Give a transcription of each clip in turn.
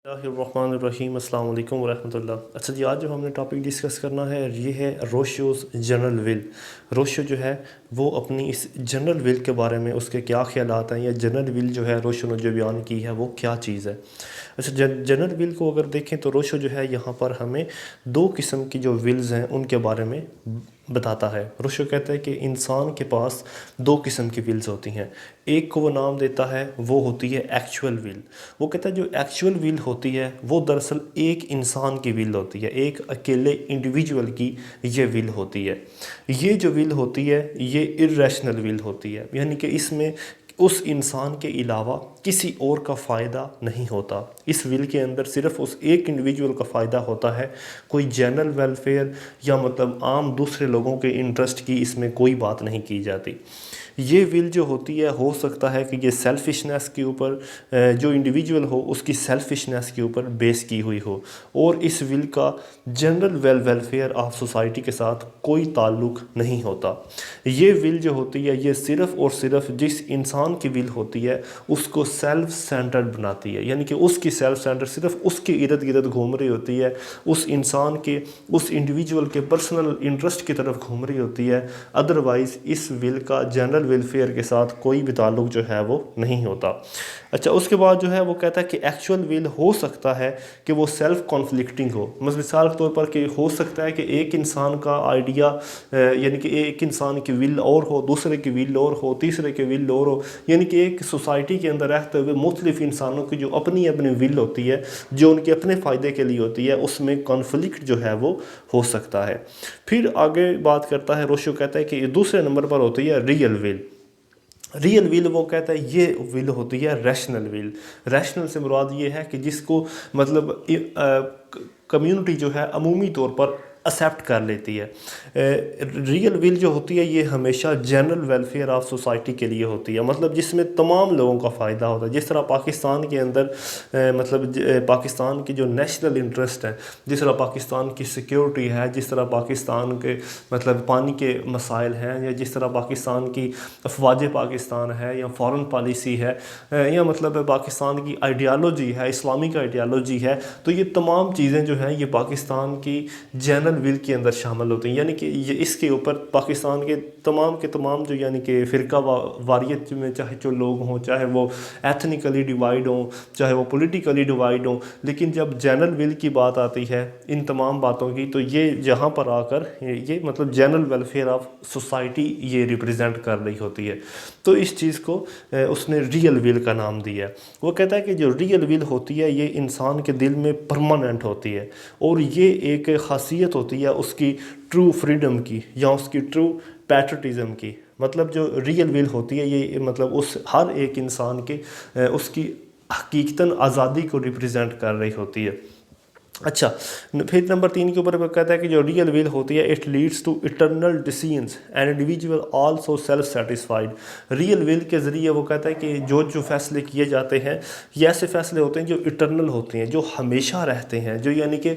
اللہ الرحمن الرحیم، السلام علیکم ورحمۃ اللہ۔ اچھا جی، آج جو ہم نے ٹاپک ڈسکس کرنا ہے یہ ہے روشوز جنرل ول۔ روشو جو ہے وہ اپنی اس جنرل ول کے بارے میں اس کے کیا خیالات ہیں، یا جنرل ول جو ہے روشو نے جو بیان کی ہے وہ کیا چیز ہے۔ اچھا، جنرل ول کو اگر دیکھیں تو روشو جو ہے یہاں پر ہمیں دو قسم کی جو ولز ہیں ان کے بارے میں بتاتا ہے۔ روشو کہتا ہے کہ انسان کے پاس دو قسم کی ولز ہوتی ہیں، ایک کو وہ نام دیتا ہے وہ ہوتی ہے ایکچول ول۔ وہ کہتا ہے جو ایکچول ول ہوتی ہے وہ دراصل ایک انسان کی ول ہوتی ہے، ایک اکیلے انڈیویجول کی یہ ول ہوتی ہے۔ یہ جو ول ہوتی ہے یہ ارریشنل ول ہوتی ہے، یعنی کہ اس میں اس انسان کے علاوہ کسی اور کا فائدہ نہیں ہوتا۔ اس ول کے اندر صرف اس ایک انڈیویجول کا فائدہ ہوتا ہے، کوئی جنرل ویلفیئر یا مطلب عام دوسرے لوگوں کے انٹرسٹ کی اس میں کوئی بات نہیں کی جاتی۔ یہ ول جو ہوتی ہے ہو سکتا ہے کہ یہ سیلفشنس کے اوپر جو انڈیویجول ہو اس کی سیلفشنس کے اوپر بیس کی ہوئی ہو، اور اس ول کا جنرل ویلفیئر آف سوسائٹی کے ساتھ کوئی تعلق نہیں ہوتا۔ یہ ول جو ہوتی ہے یہ صرف اور صرف جس انسان کی ول ہوتی ہے اس کو سیلف سینٹرڈ بناتی ہے، یعنی کہ اس کی سیلف سینٹرڈ صرف اس کے ارد گرد گھوم رہی ہوتی ہے، اس انسان کے اس انڈیویجول کے پرسنل انٹرسٹ کی طرف گھوم رہی ہوتی ہے۔ ادروائز اس ول کا جنرل ویلفیئر کے ساتھ کوئی بھی تعلق جو ہے وہ نہیں ہوتا۔ اچھا، اس کے بعد جو ہے وہ کہتا ہے کہ ایکچول ول ہو سکتا ہے کہ وہ سیلف کانفلکٹنگ ہو، مثال کے طور پر کہ ہو سکتا ہے کہ ایک انسان کا آئیڈیا یعنی کہ ایک انسان کی ول اور ہو، دوسرے کی ول اور ہو، تیسرے کی ول اور ہو، یعنی کہ ایک سوسائٹی کے اندر رہتے ہوئے مختلف انسانوں کی جو اپنی اپنی ول ہوتی ہے جو ان کے اپنے فائدے کے لیے ہوتی ہے، اس میں کانفلکٹ جو ہے وہ ہو سکتا ہے۔ پھر آگے بات کرتا ہے روشو، کہتا ہے کہ دوسرے نمبر پر ہوتی ہے ریئل ول۔ ریئل ول وہ کہتا ہے یہ ول ہوتی ہے ریشنل ول۔ ریشنل سے مراد یہ ہے کہ جس کو مطلب کمیونٹی جو ہے عمومی طور پر ایکسیپٹ کر لیتی ہے۔ ریئل ول جو ہوتی ہے یہ ہمیشہ جنرل ویلفیئر آف سوسائٹی کے لیے ہوتی ہے، مطلب جس میں تمام لوگوں کا فائدہ ہوتا ہے۔ جس طرح پاکستان کے اندر مطلب پاکستان کی جو نیشنل انٹرسٹ ہے، جس طرح پاکستان کی سیکیورٹی ہے، جس طرح پاکستان کے مطلب پانی کے مسائل ہیں، یا جس طرح پاکستان کی افواج پاکستان ہے یا فارن پالیسی ہے، یا مطلب پاکستان کی آئیڈیالوجی ہے، اسلامک آئیڈیالوجی ہے، تو یہ تمام چیزیں جو ہیں یہ پاکستان کی جنرل ول کے اندر شامل ہوتے ہیں۔ یعنی کہ یہ اس کے اوپر پاکستان کے تمام جو یعنی کہ فرقہ واریت میں چاہے جو لوگ ہوں، چاہے وہ ایتھنیکلی ڈیوائڈ ہوں، چاہے وہ پولیٹیکلی ڈیوائڈ ہوں، لیکن جب جنرل ول کی بات آتی ہے ان تمام باتوں کی تو یہ جہاں پر آ کر یہ مطلب جنرل ویلفیئر آف سوسائٹی یہ ریپرزینٹ کر رہی ہوتی ہے، تو اس چیز کو اس نے ریئل ول کا نام دیا ہے۔ وہ کہتا ہے کہ جو ریئل ول ہوتی ہے یہ انسان کے دل میں پرماننٹ ہوتی ہے، اور یہ ایک خاصیت ہوتی ہے اس کی ٹرو فریڈم کی یا اس کی ٹرو پیٹرٹزم کی۔ مطلب جو ریئل ول ہوتی ہے یہ مطلب اس ہر ایک انسان کے اس کی حقیقتاً آزادی کو ریپرزینٹ کر رہی ہوتی ہے۔ اچھا، پھر نمبر 3 کے اوپر وہ کہتا ہے کہ جو ریئل ول ہوتی ہے it leads to eternal decisions and individual also self satisfied. Real will کے ذریعے وہ کہتا ہے کہ جو فیصلے کیے جاتے ہیں یہ ایسے فیصلے ہوتے ہیں جو اٹرنل ہوتے ہیں، جو ہمیشہ رہتے ہیں، جو یعنی کہ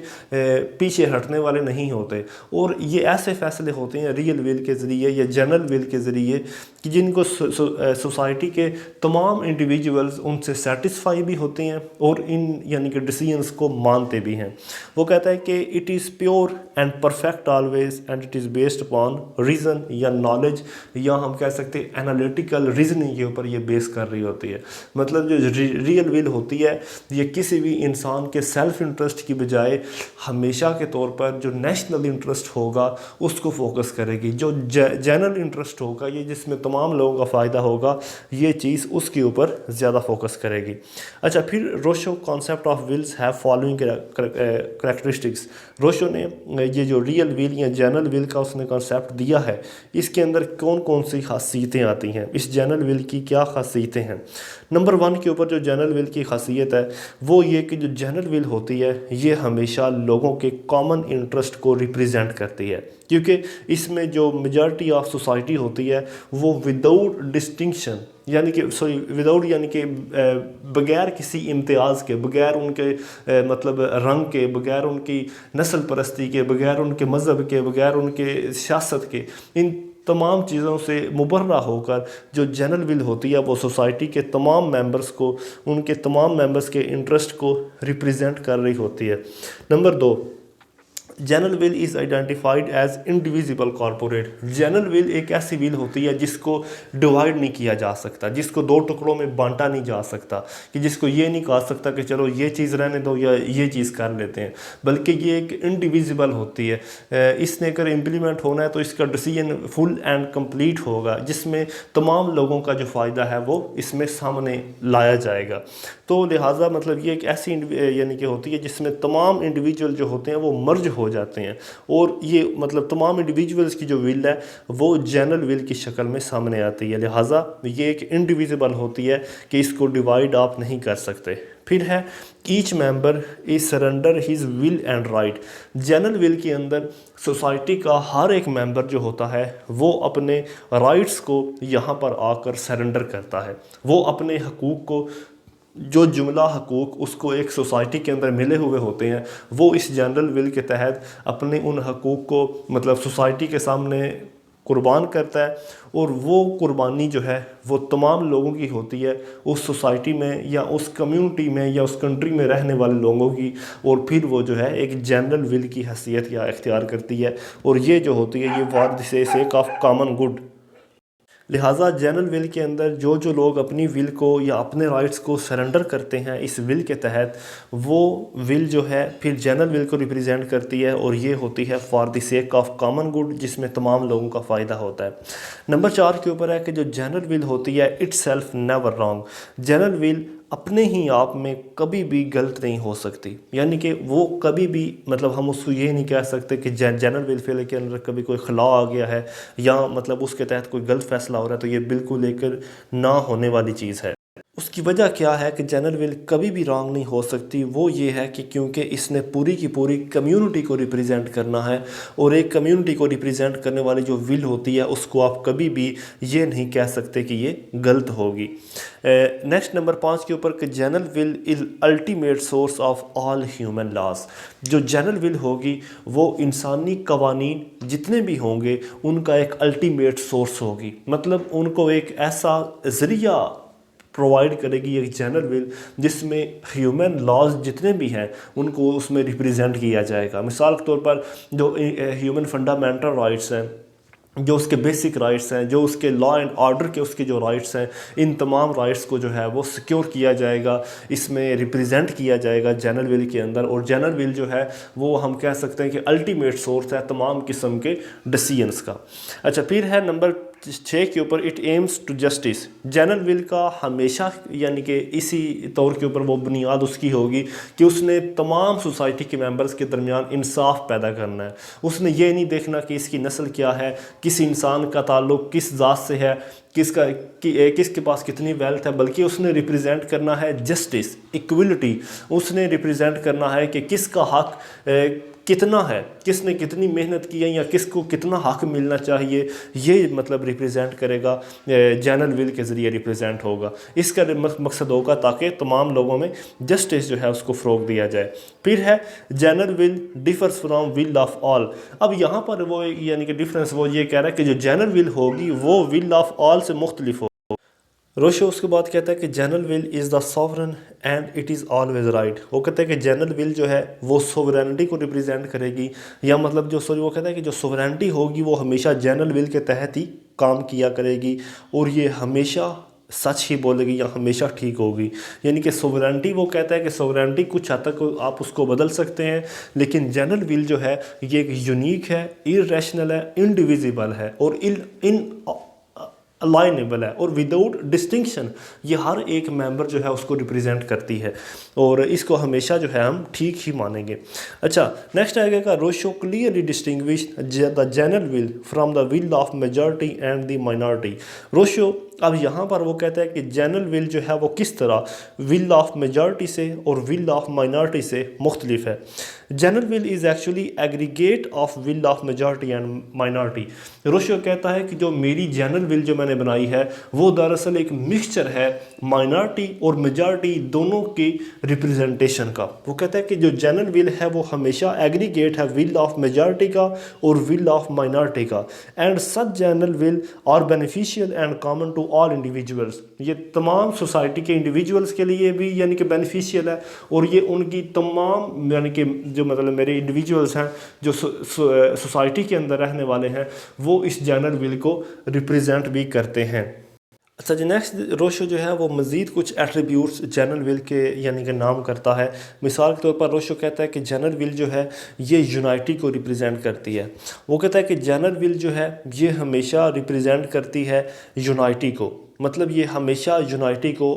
پیچھے ہٹنے والے نہیں ہوتے، اور یہ ایسے فیصلے ہوتے ہیں ریئل ول کے ذریعے یا جنرل ول کے ذریعے کہ جن کو سوسائٹی کے تمام انڈیویجولز ان سے سیٹسفائی بھی ہوتے ہیں اور ان یعنی کہ ڈیسیژنز کو مانتے بھی ہیں۔ وہ کہتا ہے کہ it is pure and perfect always and it is based upon reason یا نالج، یا ہم کہہ سکتے ہیں انالیٹیکل ریزننگ کے اوپر یہ بیس کر رہی ہوتی ہے۔ مطلب جو ریئل ول ہوتی ہے یہ کسی بھی انسان کے سیلف انٹرسٹ کی بجائے ہمیشہ کے طور پر جو نیشنل انٹرسٹ ہوگا اس کو فوکس کرے گی، جو جنرل انٹرسٹ ہوگا یہ جس میں تمام لوگوں کا فائدہ ہوگا یہ چیز اس کے اوپر زیادہ فوکس کرے گی۔ اچھا، پھر Rousseau concept of wills have following characteristics. Rousseau نے یہ جو ریئل ول یا جنرل ول کا اس نے کانسیپٹ دیا ہے اس کے اندر کون کون سی خاصیتیں آتی ہیں، اس جنرل ول کی کیا خاصیتیں ہیں۔ نمبر 1 کے اوپر جو جنرل ول کی خاصیت ہے وہ یہ کہ جو جنرل ول ہوتی ہے یہ ہمیشہ لوگوں کے کامن انٹرسٹ کو ریپرزینٹ کرتی ہے، کیونکہ اس میں جو میجارٹی آف سوسائٹی ہوتی ہے وہ وداؤٹ ڈسٹنکشن یعنی کہ وداؤٹ یعنی کہ بغیر کسی امتیاز کے، بغیر ان کے مطلب رنگ کے، بغیر ان کی نسل پرستی کے، بغیر ان کے مذہب کے، بغیر ان کے سیاست کے، ان تمام چیزوں سے مبرہ ہو کر جو جنرل ول ہوتی ہے وہ سوسائٹی کے تمام ممبرس کو، ان کے تمام ممبرس کے انٹرسٹ کو ریپریزنٹ کر رہی ہوتی ہے۔ Number 2، general will is identified as indivisible corporate. General will ایک ایسی ول ہوتی ہے جس کو ڈیوائڈ نہیں کیا جا سکتا، جس کو دو ٹکڑوں میں بانٹا نہیں جا سکتا، کہ جس کو یہ نہیں کہا سکتا کہ چلو یہ چیز رہنے دو یا یہ چیز کر لیتے ہیں، بلکہ یہ ایک انڈیویزیبل ہوتی ہے۔ اس نے اگر امپلیمنٹ ہونا ہے تو اس کا ڈیسیجن فل اینڈ کمپلیٹ ہوگا، جس میں تمام لوگوں کا جو فائدہ ہے وہ اس میں سامنے لایا جائے گا۔ تو لہٰذا مطلب یہ ایک ایسی یعنی کہ ہوتی ہے جس میں تمام انڈیویجول جو ہوتے ہیں وہ مرج ہو جاتے ہیں، اور یہ مطلب تمام انڈیویجولز کی جو ول ہے وہ جنرل ول کی شکل میں سامنے آتی ہے، لہٰذا یہ ایک انڈیویزیبل ہوتی ہے کہ اس کو ڈیوائڈ آپ نہیں کر سکتے۔ پھر ہے each member is surrender his will and right. General will کے اندر سوسائٹی کا ہر ایک ممبر جو ہوتا ہے وہ اپنے رائٹس کو یہاں پر آ کر سرنڈر کرتا ہے، وہ اپنے حقوق کو، جو جملہ حقوق اس کو ایک سوسائٹی کے اندر ملے ہوئے ہوتے ہیں، وہ اس جنرل ول کے تحت اپنے ان حقوق کو مطلب سوسائٹی کے سامنے قربان کرتا ہے، اور وہ قربانی جو ہے وہ تمام لوگوں کی ہوتی ہے، اس سوسائٹی میں یا اس کمیونٹی میں یا اس کنٹری میں رہنے والے لوگوں کی، اور پھر وہ جو ہے ایک جنرل ول کی حیثیت یا اختیار کرتی ہے، اور یہ جو ہوتی ہے یہ for the sake of common good. لہٰذا جنرل ول کے اندر جو لوگ اپنی ول کو یا اپنے رائٹس کو سرنڈر کرتے ہیں اس ول کے تحت، وہ ول جو ہے پھر جنرل ول کو ریپریزنٹ کرتی ہے، اور یہ ہوتی ہے for the sake of common good, جس میں تمام لوگوں کا فائدہ ہوتا ہے۔ نمبر 4 کے اوپر ہے کہ جو جنرل ول ہوتی ہے itself never wrong. General will اپنے ہی آپ میں کبھی بھی غلط نہیں ہو سکتی، یعنی کہ وہ کبھی بھی مطلب ہم اس کو یہ نہیں کہہ سکتے کہ جنرل ول کے اندر کبھی کوئی خلا آ گیا ہے یا مطلب اس کے تحت کوئی غلط فیصلہ ہو رہا ہے، تو یہ بالکل ایک نہ ہونے والی چیز ہے۔ اس کی وجہ کیا ہے کہ جنرل ول کبھی بھی رانگ نہیں ہو سکتی؟ وہ یہ ہے کہ کیونکہ اس نے پوری کی پوری کمیونٹی کو ریپریزنٹ کرنا ہے، اور ایک کمیونٹی کو ریپریزنٹ کرنے والی جو ول ہوتی ہے اس کو آپ کبھی بھی یہ نہیں کہہ سکتے کہ یہ غلط ہوگی۔ نیکسٹ نمبر 5 کے اوپر کہ general will is ultimate source of all human laws. جو جنرل ول ہوگی وہ انسانی قوانین جتنے بھی ہوں گے ان کا ایک الٹیمیٹ سورس ہوگی، مطلب ان کو ایک ایسا ذریعہ پرووائڈ کرے گی ایک جنرل ول جس میں ہیومن لاز جتنے بھی ہیں ان کو اس میں ریپریزنٹ کیا جائے گا۔ مثال کے طور پر جو ہیومن فنڈامنٹل رائٹس ہیں، جو اس کے بیسک رائٹس ہیں، جو اس کے لا اینڈ آرڈر کے اس کے جو رائٹس ہیں، ان تمام رائٹس کو جو ہے وہ سیکیور کیا جائے گا، اس میں ریپریزنٹ کیا جائے گا جنرل ول کے اندر، اور جنرل ول جو ہے وہ ہم کہہ سکتے ہیں کہ الٹیمیٹ سورس ہے تمام قسم کے ڈیسیجنس کا۔ اچھا، پھر ہے نمبر 6 کے اوپر it aims to justice. General will کا ہمیشہ یعنی کہ اسی طور کے اوپر وہ بنیاد اس کی ہوگی کہ اس نے تمام سوسائٹی کے ممبرز کے درمیان انصاف پیدا کرنا ہے۔ اس نے یہ نہیں دیکھنا کہ اس کی نسل کیا ہے، کس انسان کا تعلق کس ذات سے ہے، کس کے پاس کتنی ویلتھ ہے، بلکہ اس نے ریپریزنٹ کرنا ہے جسٹس، ایکویلٹی۔ اس نے ریپریزنٹ کرنا ہے کہ کس کا حق کتنا ہے، کس نے کتنی محنت کی ہے، یا کس کو کتنا حق ملنا چاہیے، یہ مطلب ریپریزنٹ کرے گا، جنرل ول کے ذریعے ریپریزنٹ ہوگا۔ اس کا مقصد ہوگا تاکہ تمام لوگوں میں جسٹس جو ہے اس کو فروغ دیا جائے۔ پھر ہے general will differs from will of آل۔ اب یہاں پر وہ یعنی کہ ڈفرینس وہ یہ کہہ رہا ہے کہ جو جنرل ول ہوگی وہ ول آف آل سے مختلف ہو۔ روشو اس کے بعد کہتا ہے کہ general will is the sovereign and it is always right. وہ کہتا ہے کہ جنرل ول جو ہے وہ سوورینٹی کو ریپریزنٹ کرے گی، یا مطلب وہ کہتا ہے کہ جو سوورینٹی ہوگی وہ ہمیشہ جنرل ول کے تحت ہی کام کیا کرے گی، اور یہ ہمیشہ سچ ہی بولے گی یا ہمیشہ ٹھیک ہوگی۔ یعنی کہ سوورینٹی وہ کہتا ہے کہ سوورینٹی کچھ حد تک آپ اس کو بدل سکتے ہیں، لیکن جنرل ول جو ہے یہ ایک یونیک ہے، ارریشنل ہے، انڈیویزیبل ہے، اور الائنیبل ہے، اور وداؤٹ ڈسٹنکشن یہ ہر ایک ممبر جو ہے اس کو ریپریزنٹ کرتی ہے، اور اس کو ہمیشہ جو ہے ہم ٹھیک ہی مانیں گے۔ اچھا، نیکسٹ آئے گا Rousseau clearly distinguish the general will from the will of majority and the minority. Rousseau اب یہاں پر وہ کہتا ہے کہ جنرل ول جو ہے وہ کس طرح ول آف میجورٹی سے اور ول آف مائنارٹی سے مختلف ہے۔ General will is actually aggregate of will of majority and minority. Rousseau کہتا ہے کہ جو میری جنرل ول جو میں نے نے بنائی ہے وہ دراصل ایک مکسچر ہے مائنارٹی اور میجارٹی دونوں کی ریپرزنٹیشن کا. وہ کہتا ہے کہ جو جنرل ول ہے وہ ہمیشہ ایگریگیٹ ہے ول آف میجارٹی کا اور ول آف مائنارٹی کا. And such general will are beneficial and common to all individuals. یہ تمام سوسائٹی کے انڈیویجولس کے لیے بھی یعنی کہ بینیفیشیل ہے اور یہ ان کی تمام یعنی کہ جو مطلب میرے انڈیویجولس ہیں جو سوسائٹی کے اندر رہنے والے ہیں وہ اس جنرل ول کو ریپرزینٹ بھی کرتے ہیں. اچھا جی نیکسٹ روشو جو ہے وہ مزید کچھ ایٹریبیوٹس جنرل ول کے یعنی کہ نام کرتا ہے. مثال کے طور پر روشو کہتا ہے کہ جنرل ول جو ہے یہ یونائٹی کو ریپرزینٹ کرتی ہے. وہ کہتا ہے کہ جنرل ول جو ہے یہ ہمیشہ ریپرزینٹ کرتی ہے یونائٹی کو, مطلب یہ ہمیشہ یونائٹی کو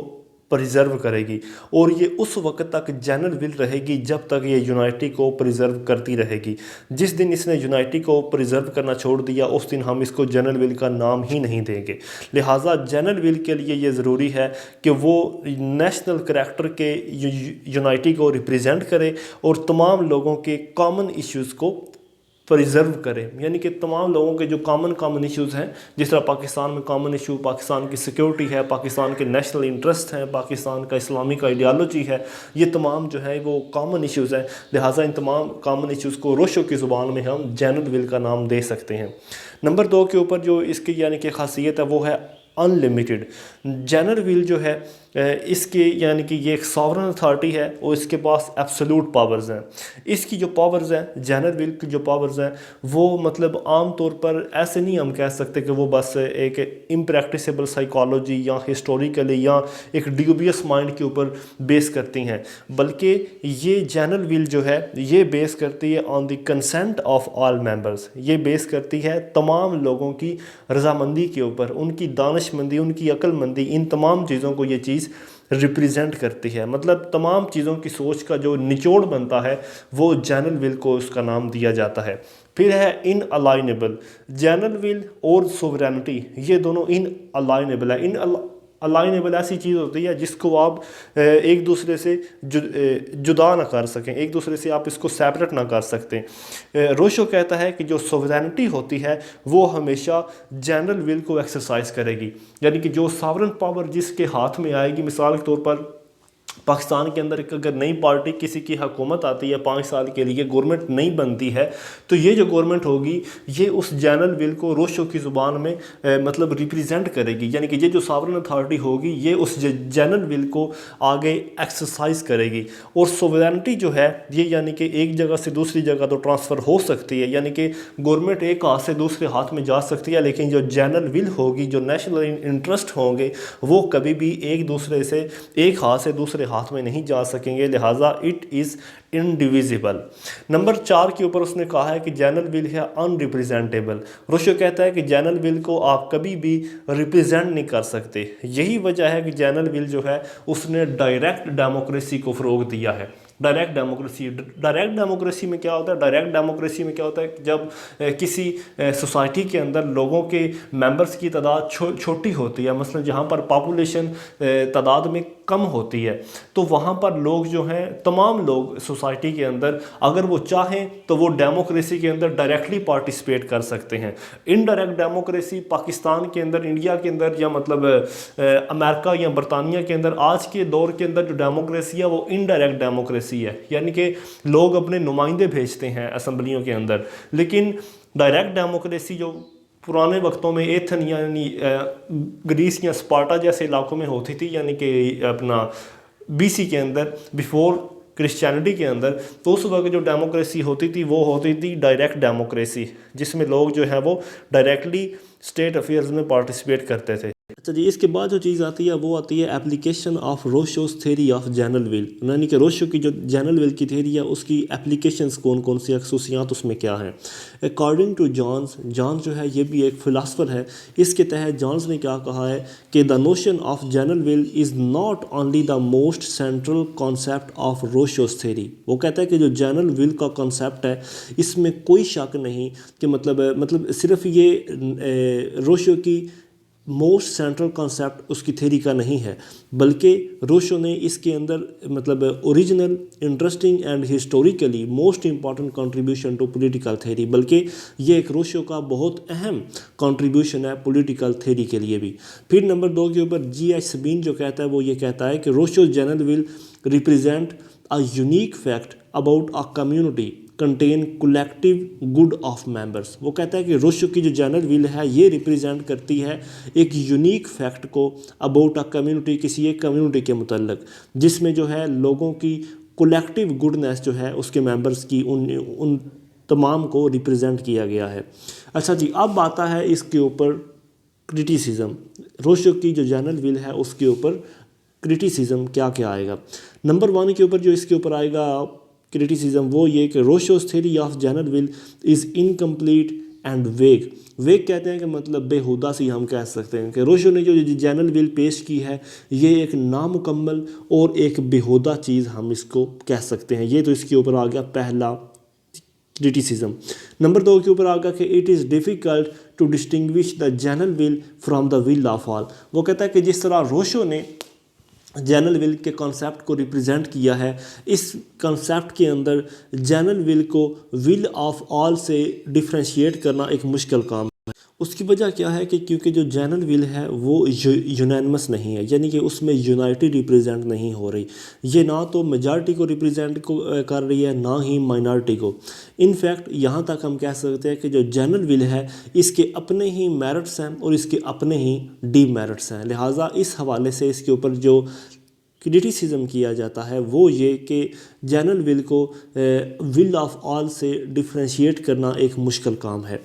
پریزرو کرے گی اور یہ اس وقت تک جنرل ول رہے گی جب تک یہ یونائٹی کو پریزرو کرتی رہے گی. جس دن اس نے یونائٹی کو پریزرو کرنا چھوڑ دیا اس دن ہم اس کو جنرل ول کا نام ہی نہیں دیں گے. لہٰذا جنرل ول کے لیے یہ ضروری ہے کہ وہ نیشنل کریکٹر کے یونائٹی کو ریپرزینٹ کرے اور تمام لوگوں کے کامن ایشوز کو پریزرو کرے, یعنی کہ تمام لوگوں کے جو کامن ایشوز ہیں جس طرح پاکستان میں کامن ایشو پاکستان کی سیکیورٹی ہے, پاکستان کے نیشنل انٹرسٹ ہیں, پاکستان کا اسلامک آئیڈیالوجی ہے, یہ تمام جو ہے وہ کامن ایشوز ہیں. لہٰذا ان تمام کامن ایشوز کو روشو کی زبان میں ہم جنرل ول کا نام دے سکتے ہیں. نمبر 2 کے اوپر جو اس کی یعنی کہ خاصیت ہے وہ ہے ان لمیٹڈ. جنرل ول جو ہے اس کے یعنی کہ یہ ایک ساورن اتھارٹی ہے اور اس کے پاس ایبسولوٹ پاورز ہیں. اس کی جو پاورز ہیں جنرل ول کی جو پاورز ہیں وہ مطلب عام طور پر ایسے نہیں ہم کہہ سکتے کہ وہ بس ایک امپریکٹیسیبل سائیکالوجی یا ہسٹوریکلی یا ایک ڈیوبیس مائنڈ کے اوپر بیس کرتی ہیں, بلکہ یہ جنرل ول جو ہے یہ بیس کرتی ہے آن دی کنسنٹ آف آل ممبرز. یہ بیس کرتی ہے تمام لوگوں کی رضامندی کے اوپر, ان کی دانش مندی, ان کی عقل مندی, ان تمام چیزوں کو یہ چیز ریپرزینٹ کرتی ہے. مطلب تمام چیزوں کی سوچ کا جو نچوڑ بنتا ہے وہ جنرل ول کو اس کا نام دیا جاتا ہے. پھر ہے ان الائنیبل. جنرل ول اور سوورینٹی یہ دونوں ان الائنیبل ہے. ان الائنیبل ایسی چیز ہوتی ہے جس کو آپ ایک دوسرے سے جدا نہ کر سکیں, ایک دوسرے سے آپ اس کو سیپریٹ نہ کر سکتے. روشو کہتا ہے کہ جو سوورینٹی ہوتی ہے وہ ہمیشہ جنرل ول کو ایکسرسائز کرے گی, یعنی کہ جو ساورن پاور جس کے ہاتھ میں آئے گی. مثال کے طور پر پاکستان کے اندر اگر نئی پارٹی کسی کی حکومت آتی ہے 5 سال کے لیے گورنمنٹ نہیں بنتی ہے تو یہ جو گورنمنٹ ہوگی یہ اس جنرل ول کو روشو کی زبان میں مطلب ریپرزینٹ کرے گی, یعنی کہ یہ جو ساورن اتھارٹی ہوگی یہ اس جنرل ول کو آگے ایکسرسائز کرے گی. اور سوورینٹی جو ہے یہ یعنی کہ ایک جگہ سے دوسری جگہ تو ٹرانسفر ہو سکتی ہے, یعنی کہ گورنمنٹ ایک ہاتھ سے دوسرے ہاتھ میں جا سکتی ہے, لیکن جو جنرل ول ہوگی جو نیشنل انٹرسٹ ہوں گے وہ کبھی بھی ایک دوسرے سے ایک ہاتھ سے دوسرے ہاتھ میں نہیں جا سکیں گے. لہٰذا اٹ از انڈیویزیبل. نمبر 4 کے اوپر اس نے کہا ہے کہ جنرل ول ہے ان ریپرزینٹیبل. روشو کہتا ہے کہ جنرل ول کو آپ کبھی بھی ریپرزینٹ نہیں کر سکتے. یہی وجہ ہے کہ جنرل ول جو ہے اس نے ڈائریکٹ ڈیموکریسی کو فروغ دیا ہے. ڈائریکٹ ڈیموکریسی میں کیا ہوتا ہے؟ ڈائریکٹ ڈیموکریسی میں کیا ہوتا ہے کہ جب کسی سوسائٹی کے اندر لوگوں کے ممبرز کی تعداد چھوٹی ہوتی ہے, مثلا جہاں پر پاپولیشن تعداد میں کم ہوتی ہے تو وہاں پر لوگ جو ہیں تمام لوگ سوسائٹی کے اندر اگر وہ چاہیں تو وہ ڈیموکریسی کے اندر ڈائریکٹلی پارٹیسپیٹ کر سکتے ہیں. انڈائریکٹ ڈیموکریسی پاکستان کے اندر, انڈیا کے اندر یا مطلب امریکہ یا برطانیہ کے اندر آج کے دور کے اندر جو ڈیموکریسی ہے وہ انڈائریکٹ ڈیموکریسی ہے, یعنی کہ لوگ اپنے نمائندے بھیجتے ہیں اسمبلیوں کے اندر. لیکن ڈائریکٹ ڈیموکریسی جو پرانے وقتوں میں ایتھن یعنی گریس یا اسپارٹا جیسے علاقوں میں ہوتی تھی, یعنی کہ اپنا BC کے اندر بیفور کرسچینٹی کے اندر, تو اس وقت جو ڈیموکریسی ہوتی تھی وہ ہوتی تھی ڈائریکٹ ڈیموکریسی, جس میں لوگ جو ہیں وہ ڈائریکٹلی اسٹیٹ افیئرز میں پارٹیسپیٹ کرتے تھے. اچھا جی اس کے بعد جو چیز آتی ہے وہ آتی ہے application of Rousseau's theory of general will, یعنی کہ روشو کی جو جنرل ول کی تھیوری ہے اس کی اپلیکیشنز کون سی خصوصیات اس میں کیا ہیں. اکارڈنگ ٹو جانز جو ہے یہ بھی ایک فلاسفر ہے. اس کے تحت جانز نے کیا کہا ہے کہ the notion of general will is not only the most central concept of Rousseau's theory. وہ کہتا ہے کہ جو جنرل ول کا کانسیپٹ ہے اس میں کوئی شک نہیں کہ مطلب صرف یہ روشو کی موسٹ سینٹرل کانسیپٹ اس کی تھیری کا نہیں ہے، بلکہ روشو نے اس کے اندر مطلب original interesting and historically most important contribution to political theory, بلکہ یہ ایک روشو کا بہت اہم کنٹریبیوشن ہے پولیٹیکل تھیری کے لیے بھی۔ پھر نمبر 2 کے اوپر جی ایچ سبین جو کہتا ہے وہ یہ کہتا ہے کہ Rousseau general will represent a unique fact about a community contain collective good of members. وہ کہتا ہے کہ روشو کی جو جنرل ول ہے یہ ریپریزینٹ کرتی ہے ایک یونیک فیکٹ کو اباؤٹ اے کمیونٹی، کسی ایک کمیونٹی کے متعلق، جس میں جو ہے لوگوں کی کولیکٹیو گڈنیس جو ہے اس کے ممبرس کی ان تمام کو ریپریزینٹ کیا گیا ہے۔ اچھا جی، اب آتا ہے اس کے اوپر کرٹیسزم، روشو کی جو جنرل ول ہے اس کے اوپر کرٹیسزم کیا کیا آئے گا۔ نمبر 1 کے اوپر جو اس کے اوپر آئے گا کرٹیسزم وہ یہ کہ Rousseau's theory of general will is incomplete and vague. Vague کہتے ہیں کہ مطلب بےہودہ سی ہم کہہ سکتے ہیں کہ روشو نے جو جنرل ول پیش کی ہے یہ ایک نامکمل اور ایک بےہودہ چیز ہم اس کو کہہ سکتے ہیں۔ یہ تو اس کے اوپر آ گیا پہلا کرٹیسزم۔ نمبر 2 کے اوپر آ گیا کہ it is difficult to distinguish the general will from the will of all. وہ کہتا ہے کہ جس طرح روشو نے جنرل ول کے کانسیپٹ کو ریپریزینٹ کیا ہے، اس کانسیپٹ کے اندر جنرل ول کو ول آف آل سے ڈفرینشیٹ کرنا ایک مشکل کام ہے۔ اس کی وجہ کیا ہے کہ کیونکہ جو جنرل ول ہے وہ یونینمس نہیں ہے، یعنی کہ اس میں یونائٹی ریپریزینٹ نہیں ہو رہی، یہ نہ تو میجارٹی کو ریپریزینٹ کر رہی ہے نہ ہی مائنارٹی کو۔ ان فیکٹ یہاں تک ہم کہہ سکتے ہیں کہ جو جنرل ول ہے اس کے اپنے ہی میرٹس ہیں اور اس کے اپنے ہی ڈی میرٹس ہیں، لہٰذا اس حوالے سے اس کے اوپر جو کرٹیسزم کیا جاتا ہے وہ یہ کہ جنرل ول کو ول آف آل سے ڈفرینشیٹ کرنا ایک مشکل کام ہے۔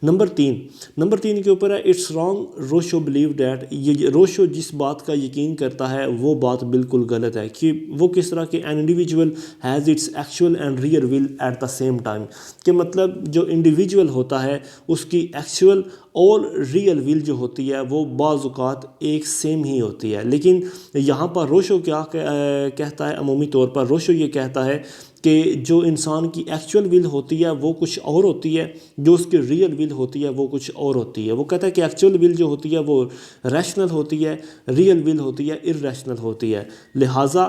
نمبر 3 کے اوپر ہے اٹس رانگ روشو بلیو ڈیٹ، یہ روشو جس بات کا یقین کرتا ہے وہ بات بالکل غلط ہے، کہ وہ کس طرح کہ an individual has its actual and real will at the same time, کہ مطلب جو انڈیویجول ہوتا ہے اس کی ایکچوئل اور ریئل ول جو ہوتی ہے وہ بعض اوقات ایک سیم ہی ہوتی ہے۔ لیکن یہاں پر روشو کیا کہتا ہے، عمومی طور پر روشو یہ کہتا ہے کہ جو انسان کی ایکچوئل ول ہوتی ہے وہ کچھ اور ہوتی ہے، جو اس کی ریئل ول ہوتی ہے وہ کچھ اور ہوتی ہے۔ وہ کہتا ہے کہ ایکچوئل ول جو ہوتی ہے وہ ریشنل ہوتی ہے، ریئل ول ہوتی ہے ارریشنل ہوتی ہے، لہٰذا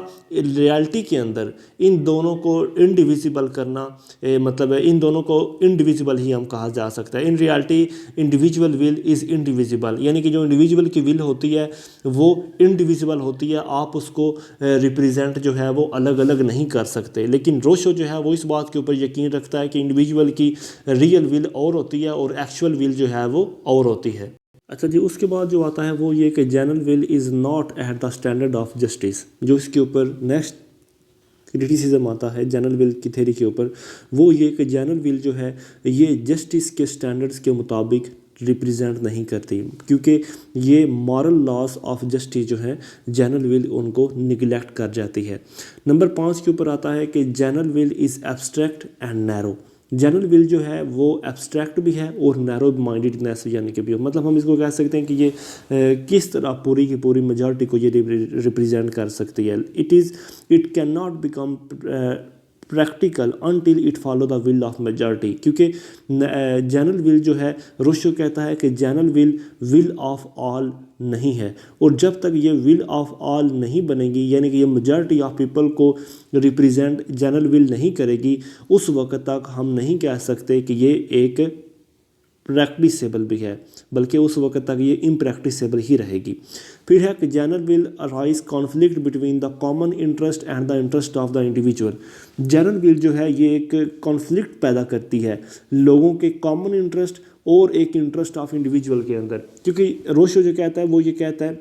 ریالٹی کے اندر ان دونوں کو انڈیویزیبل کرنا مطلب ان دونوں کو انڈیویزیبل ہی ہم کہا جا سکتا ہے۔ ان ریالٹی انڈیویجول ول از انڈیویزیبل، یعنی کہ جو انڈیویجول کی ول ہوتی ہے وہ انڈیویزیبل ہوتی ہے، آپ اس کو ریپریزینٹ جو ہے وہ الگ الگ نہیں کر سکتے۔ لیکن روشو جو ہے وہ اس بات کے اوپر یقین رکھتا ہے کہ انڈیویجول کی ریئل ول اور ہوتی ہے اور ایکچوئل ول جو ہے وہ اور ہوتی ہے۔ اچھا جی، اس کے بعد جو آتا ہے وہ یہ کہ general will is not at the standard of justice, جو اس کے اوپر نیکسٹ کرٹیسزم آتا ہے جنرل ول کی تھیری کے اوپر، وہ یہ کہ جنرل ول جو ہے یہ جسٹس کے سٹینڈرڈز کے مطابق ریپریزینٹ نہیں کرتی، کیونکہ یہ مارل لاس آف جسٹس جو ہے جنرل ول ان کو نگلیکٹ کر جاتی ہے۔ نمبر 5 کے اوپر آتا ہے کہ general will is abstract and narrow. General will جو ہے وہ ایبسٹریکٹ بھی ہے اور نیرو مائنڈیڈنیس یعنی کہ بھی، مطلب ہم اس کو کہہ سکتے ہیں کہ یہ کس طرح پوری کی پوری میجارٹی کو یہ ریپریزینٹ کر سکتی ہے۔ It can not become practical until it follow the will of majority, کیونکہ جنرل ول جو ہے روشو کہتا ہے کہ جنرل ول آف آل نہیں ہے، اور جب تک یہ ول آف آل نہیں بنے گی یعنی کہ یہ میجارٹی آف پیپل کو ریپریزینٹ جنرل ول نہیں کرے گی، اس وقت تک ہم نہیں کہہ سکتے کہ یہ ایک پریکٹیسیبل بھی ہے، بلکہ اس وقت تک یہ امپریکٹیسیبل ہی رہے گی۔ پھر ہے کہ general will arise conflict between the common interest and the interest of the individual. General will جو ہے یہ ایک کانفلکٹ پیدا کرتی ہے لوگوں کے کامن انٹرسٹ اور ایک انٹرسٹ آف انڈیویجول کے اندر، کیونکہ روشو جو کہتا ہے وہ یہ کہتا ہے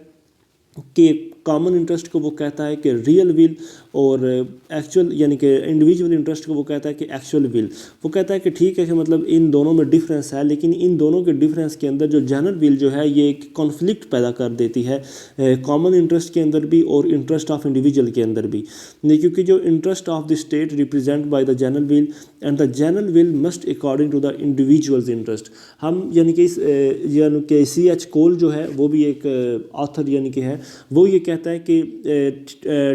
کہ کامن انٹرسٹ کو وہ کہتا ہے کہ ریئل ول، اور ایکچوئل یعنی کہ انڈیویجول انٹرسٹ کو وہ کہتا ہے کہ ایکچوئل ول۔ وہ کہتا ہے کہ ٹھیک ہے کہ مطلب ان دونوں میں ڈفرینس ہے، لیکن ان دونوں کے ڈفرینس کے اندر جو جنرل ول جو ہے یہ ایک کانفلکٹ پیدا کر دیتی ہے کامن انٹرسٹ کے اندر بھی اور انٹرسٹ آف انڈیویجول کے اندر بھی، کیونکہ جو interest of the state represent by the general will and the general will must according to the individual's interest. ہم یعنی کہ سی ایچ کول جو ہے وہ بھی ایک آتھر یعنی کہ ہے، وہ یہ کہتے کہتا ہے کہ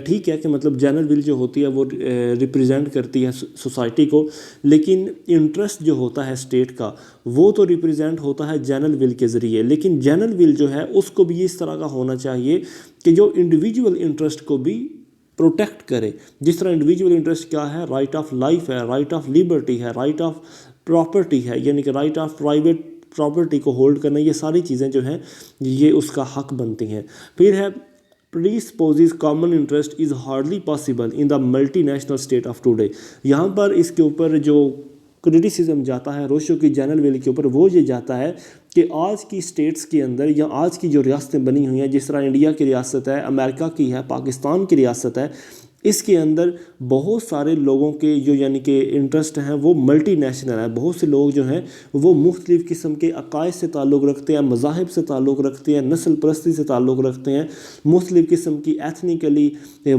ٹھیک ہے کہ مطلب جنرل ول جو ہوتی ہے وہ ریپرزینٹ کرتی ہے سوسائٹی کو، لیکن انٹرسٹ جو ہوتا ہے اسٹیٹ کا وہ تو ریپرزینٹ ہوتا ہے جنرل ول کے ذریعے، لیکن جنرل ول جو ہے اس کو بھی اس طرح کا ہونا چاہیے کہ جو انڈیویجول انٹرسٹ کو بھی پروٹیکٹ کرے. جس طرح انڈیویجول انٹرسٹ کیا ہے، رائٹ آف لائف ہے، رائٹ آف لیبرٹی ہے، رائٹ آف پراپرٹی ہے، یعنی کہ رائٹ آف پرائیویٹ پراپرٹی کو ہولڈ کرنا، یہ ساری چیزیں جو ہیں یہ اس کا حق بنتی ہیں. پھر ہے presupposes common interest is hardly possible in the multinational state of today. یہاں پر اس کے اوپر جو کرٹیسزم جاتا ہے روشو کی جنرل ول کے اوپر وہ یہ جاتا ہے کہ آج کی اسٹیٹس کے اندر یا آج کی جو ریاستیں بنی ہوئی ہیں، جس طرح انڈیا کی ریاست ہے، امریکہ کی ہے، پاکستان کی ریاست ہے، اس کے اندر بہت سارے لوگوں کے جو یعنی کہ انٹرسٹ ہیں وہ ملٹی نیشنل ہیں. بہت سے لوگ جو ہیں وہ مختلف قسم کے عقائد سے تعلق رکھتے ہیں، مذاہب سے تعلق رکھتے ہیں، نسل پرستی سے تعلق رکھتے ہیں، مختلف قسم کی ایتھنیکلی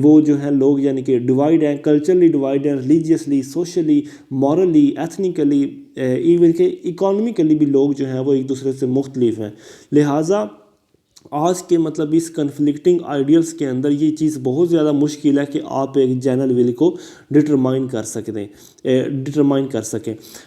وہ جو ہیں لوگ یعنی کہ ڈیوائڈ ہیں، کلچرلی ڈیوائڈ ہیں، ریلیجیسلی، سوشلی، مورلی، ایتھنیکلی، ایون کہ اکانومیکلی بھی لوگ جو ہیں وہ ایک دوسرے سے مختلف ہیں. لہٰذا آج کے مطلب اس کنفلکٹنگ آئیڈیلز کے اندر یہ چیز بہت زیادہ مشکل ہے کہ آپ ایک جنرل ول کو ڈٹرمائن کر سکیں.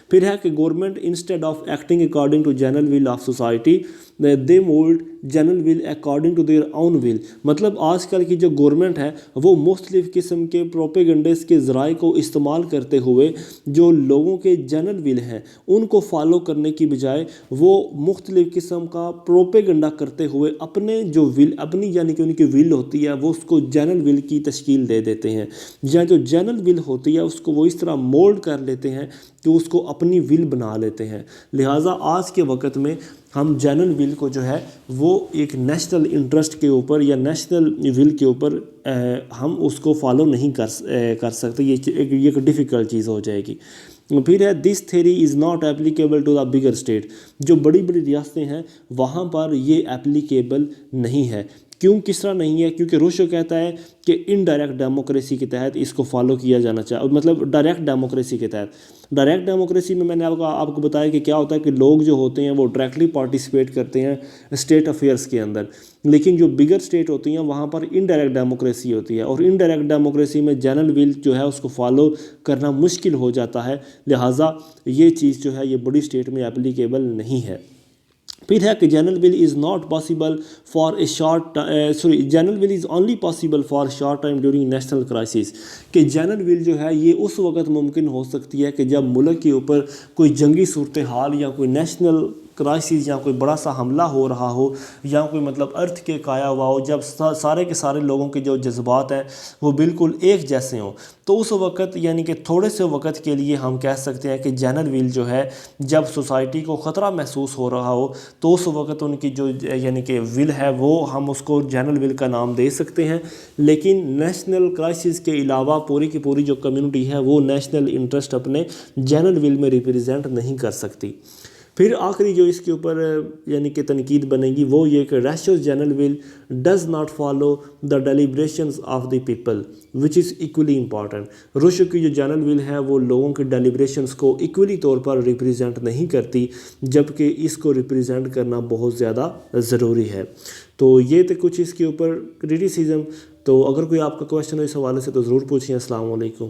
پھر ہے کہ government instead of acting according to general will of society they mould general will according to their own will. مطلب آج کل کی جو گورنمنٹ ہے وہ مختلف قسم کے پروپیگنڈس کے ذرائع کو استعمال کرتے ہوئے جو لوگوں کے جنرل ول ہیں ان کو فالو کرنے کی بجائے وہ مختلف قسم کا پروپیگنڈا کرتے ہوئے اپنے جو ول اپنی یعنی کہ ان کی ول ہوتی ہے وہ اس کو جنرل ول کی تشکیل دے دیتے ہیں، یا جو جنرل ول ہوتی ہے اس کو وہ اس طرح مولڈ کر لیتے ہیں کہ اس کو اپنی ول بنا لیتے ہیں. لہٰذا آج کے وقت میں ہم جنرل ول کو جو ہے وہ ایک نیشنل انٹرسٹ کے اوپر یا نیشنل ول کے اوپر ہم اس کو فالو نہیں کر سکتے. یہ ایک ڈیفیکلٹ چیز ہو جائے گی. پھر ہے this theory is not applicable to the bigger state. جو بڑی بڑی ریاستیں ہیں وہاں پر یہ اپلیکیبل نہیں ہے. کیوں، کس طرح نہیں ہے؟ کیونکہ روشو کہتا ہے کہ انڈائریکٹ ڈیموکریسی کے تحت اس کو فالو کیا جانا چاہیے، مطلب ڈائریکٹ ڈیموکریسی کے تحت. ڈائریکٹ ڈیموکریسی میں نے آپ کو بتایا کہ کیا ہوتا ہے کہ لوگ جو ہوتے ہیں وہ ڈائریکٹلی پارٹیسپیٹ کرتے ہیں اسٹیٹ افیئرس کے اندر، لیکن جو بگر اسٹیٹ ہوتی ہیں وہاں پر انڈائریکٹ ڈیموکریسی ہوتی ہے، اور انڈائریکٹ ڈیموکریسی میں جنرل ول جو ہے اس کو فالو کرنا مشکل ہو جاتا ہے. لہٰذا یہ چیز جو ہے یہ بڑی اسٹیٹ میں اپلیکیبل نہیں ہے. پھر ہے کہ general will is not possible for a general will is only possible for short time during national crisis. کہ جنرل ول جو ہے یہ اس وقت ممکن ہو سکتی ہے کہ جب ملک کے اوپر کوئی جنگی صورتحال یا کوئی نیشنل کرائسس یا کوئی بڑا سا حملہ ہو رہا ہو یا کوئی مطلب ارتھ کے آیا ہوا ہو، جب سارے کے سارے لوگوں کے جو جذبات ہیں وہ بالکل ایک جیسے ہوں، تو اس وقت یعنی کہ تھوڑے سے وقت کے لیے ہم کہہ سکتے ہیں کہ جنرل ول جو ہے جب سوسائٹی کو خطرہ محسوس ہو رہا ہو تو اس وقت ان کی جو یعنی کہ ول ہے وہ ہم اس کو جنرل ول کا نام دے سکتے ہیں. لیکن نیشنل کرائسس کے علاوہ پوری کی پوری جو کمیونٹی ہے وہ نیشنل انٹرسٹ اپنے جنرل ول میں ریپرزینٹ نہیں کر سکتی. پھر آخری جو اس کے اوپر یعنی کہ تنقید بنے گی وہ یہ کہ Rousseau's general will does not follow the deliberations of the people which is equally important. Rousseau کی جو جنرل ول ہے وہ لوگوں کے ڈیلیبریشنز کو ایکولی طور پر ریپرزینٹ نہیں کرتی، جبکہ اس کو ریپرزینٹ کرنا بہت زیادہ ضروری ہے. تو یہ تھے کچھ اس کے اوپر کرٹیسزم. تو اگر کوئی آپ کا کویشچن ہو اس حوالے سے تو ضرور پوچھیں. السلام علیکم.